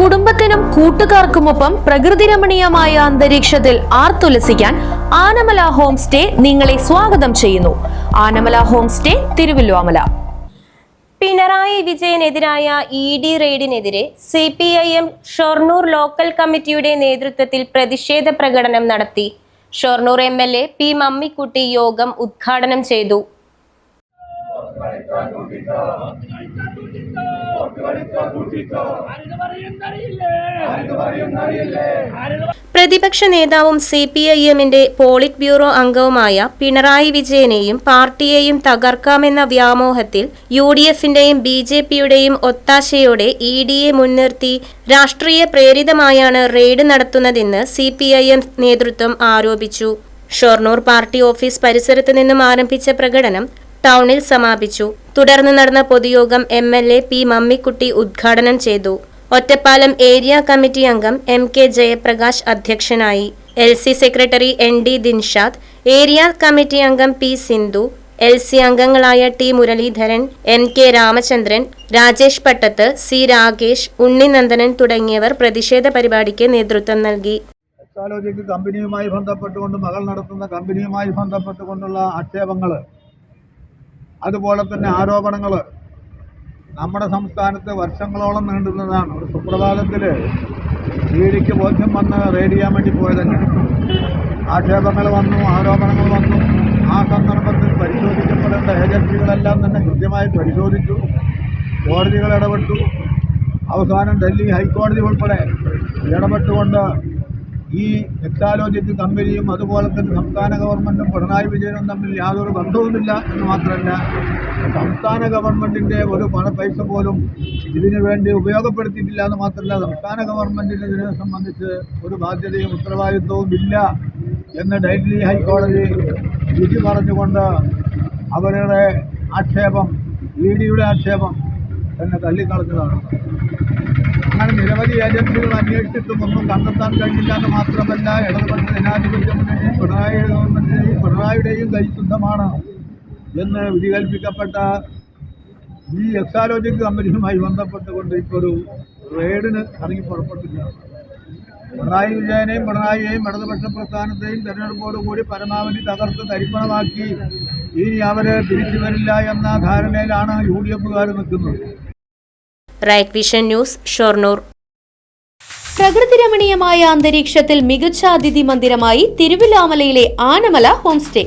കുടുംബത്തിനും കൂട്ടുകാർക്കുമൊപ്പം പ്രകൃതി രമണീയമായ അന്തരീക്ഷത്തിൽ ആർത്തുലസിക്കാൻ ആനമല ഹോം സ്റ്റേ നിങ്ങളെ സ്വാഗതം ചെയ്യുന്നു. Anamala home stay, Thiruvallomala. പിണറായി വിജയനെതിരായ ED റെയ്ഡിനെതിരെ CPIM ഷൊർണൂർ ലോക്കൽ കമ്മിറ്റിയുടെ നേതൃത്വത്തിൽ പ്രതിഷേധ പ്രകടനം നടത്തി. ഷൊർണൂർ MLA P മമ്മിക്കുട്ടി യോഗം ഉദ്ഘാടനം ചെയ്തു. പ്രതിപക്ഷ നേതാവും CPIMന്റെ പോളിറ്റ് ബ്യൂറോ അംഗവുമായ പിണറായി വിജയനെയും പാർട്ടിയെയും തകർക്കാമെന്ന വ്യാമോഹത്തിൽ UDFന്റെയും BJPയുടെയും ഒത്താശയോടെ EDയെ മുൻനിർത്തി രാഷ്ട്രീയ പ്രേരിതമായാണ് റെയ്ഡ് നടത്തുന്നതെന്ന് CPIM നേതൃത്വം ആരോപിച്ചു. ഷൊർണൂർ പാർട്ടി ഓഫീസ് പരിസരത്ത് നിന്നും ആരംഭിച്ച പ്രകടനം ടൗണിൽ സമാപിച്ചു. തുടർന്ന് നടന്ന പൊതുയോഗം MLA P മമ്മിക്കുട്ടി ഉദ്ഘാടനം ചെയ്തു. ഒറ്റപ്പാലം ഏരിയ കമ്മിറ്റി അംഗം MK ജയപ്രകാശ് അധ്യക്ഷനായി. LC secretary ND Dinshad, area committee അംഗം P സിന്ധു, LC അംഗങ്ങളായ T Muraleedharan, NK Ramachandran, Rajesh Pattath, C Rakesh, Unninandanan തുടങ്ങിയവർ പ്രതിഷേധ പരിപാടിക്ക് നേതൃത്വം നൽകി. കമ്പനിയുമായി ബന്ധപ്പെട്ടുകൊണ്ട് മകൾ നടത്തുന്ന കമ്പനിയുമായി ബന്ധപ്പെട്ടുകൊണ്ടുള്ള ആക്ഷേപങ്ങൾ, അതുപോലെ തന്നെ ആരോപണങ്ങൾ നമ്മുടെ സംസ്ഥാനത്ത് വർഷങ്ങളോളം നീണ്ടുന്നതാണ്. ഒരു സുപ്രഭാതത്തിൽ EDക്ക് ബോധ്യം വന്ന് റെയ്ഡ് ചെയ്യാൻ വേണ്ടി പോയതന്നെ. ആക്ഷേപങ്ങൾ വന്നു, ആരോപണങ്ങൾ വന്നു. ആ സന്ദർഭത്തിൽ പരിശോധിക്കപ്പെടേണ്ട ഏജൻസികളെല്ലാം തന്നെ കൃത്യമായി പരിശോധിച്ചു. കോടതികൾ ഇടപെട്ടു. അവസാനം ഡൽഹി ഹൈക്കോടതി ഉൾപ്പെടെ ഇടപെട്ടുകൊണ്ട് ഈ എക്സാലോജിക് കമ്പനിയും അതുപോലെ തന്നെ സംസ്ഥാന ഗവൺമെൻറ്റും പിണറായി വിജയനും തമ്മിൽ യാതൊരു ബന്ധവുമില്ല എന്ന് മാത്രമല്ല, സംസ്ഥാന ഗവൺമെൻറ്റിൻ്റെ ഒരു പൈസ പോലും ഇതിനു വേണ്ടി ഉപയോഗപ്പെടുത്തിയിട്ടില്ല എന്ന് മാത്രമല്ല, സംസ്ഥാന ഗവൺമെൻറ്റിന് ഇതിനെ സംബന്ധിച്ച് ഒരു ബാധ്യതയും ഉത്തരവാദിത്വവും ഇല്ല എന്ന് ഡൽഹി ഹൈക്കോടതി വിധി പറഞ്ഞുകൊണ്ട് അവരുടെ ആക്ഷേപം, EDയുടെ ആക്ഷേപം തന്നെ തള്ളിക്കളഞ്ഞതാണ്. അങ്ങനെ നിരവധി ഏജൻസികൾ അന്വേഷിച്ചിട്ടും ഒന്നും കണ്ടെത്താൻ കഴിഞ്ഞില്ല എന്ന് മാത്രമല്ല, ഇടതുപക്ഷ ജനാധിപത്യ മുന്നണി പിണറായി ഗവൺമെൻറ്റിനെയും പിണറായിയുടെയും കൈ ശുദ്ധമാണ് എന്ന് വിധി കൽപ്പിക്കപ്പെട്ട ഈ എക്സാലോജിക് കമ്പനിയുമായി ബന്ധപ്പെട്ടുകൊണ്ട് ഇപ്പോൾ ഒരു റെയ്ഡിന് ഇറങ്ങി പുറപ്പെട്ടിരിക്കുകയാണ്. പിണറായി വിജയനെയും പിണറായിയെയും ഇടതുപക്ഷ പ്രസ്ഥാനത്തെയും തെരഞ്ഞെടുപ്പോടുകൂടി പരമാവധി തകർത്ത് തരിപ്പണമാക്കി ഇനി അവരെ തിരിച്ചു വരില്ല എന്ന ധാരണയിലാണ് UDFകാർ നിൽക്കുന്നത്. Right vision news, Shoranur. പ്രകൃതി രമണീയമായ അന്തരീക്ഷത്തിൽ മികച്ച അതിഥി മന്ദിരമായി തിരുവല്ലോമലയിലെ ആനമല ഹോം സ്റ്റേ.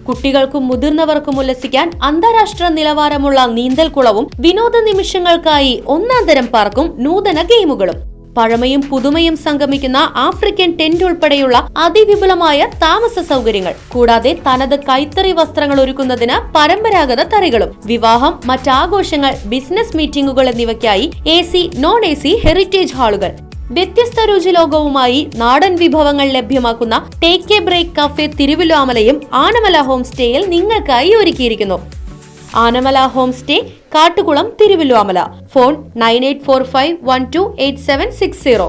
കുട്ടികൾക്കും മുതിർന്നവർക്കും ഉല്ലസിക്കാൻ അന്താരാഷ്ട്ര നിലവാരമുള്ള നീന്തൽക്കുളവും വിനോദ നിമിഷങ്ങൾക്കായി ഒന്നാന്തരം പാർക്കും നൂതന ഗെയിമുകളും. പഴമയും പുതുമയും സംഗമിക്കുന്ന ആഫ്രിക്കൻ ടെന്റ് ഉൾപ്പെടെയുള്ള അതിവിപുലമായ താമസ സൗകര്യങ്ങൾ, കൂടാതെ തനത് കൈത്തറി വസ്ത്രങ്ങൾ ഒരുക്കുന്നതിന് പരമ്പരാഗത തറികളും, വിവാഹം, മറ്റാഘോഷങ്ങൾ, ബിസിനസ് മീറ്റിംഗുകൾ എന്നിവയ്ക്കായി AC, non-AC ഹെറിറ്റേജ് ഹാളുകൾ. വ്യത്യസ്ത രുചിലോകവുമായി നാടൻ വിഭവങ്ങൾ ലഭ്യമാക്കുന്ന ടേക്ക് എ ബ്രേക്ക് കഫേ തിരുവല്ലോമലയും ആനമല ഹോം സ്റ്റേയിൽ നിങ്ങൾക്കായി ഒരുക്കിയിരിക്കുന്നു. Anamala home stay, Kattukulam, Thiruvallomala. Phone 9845128760.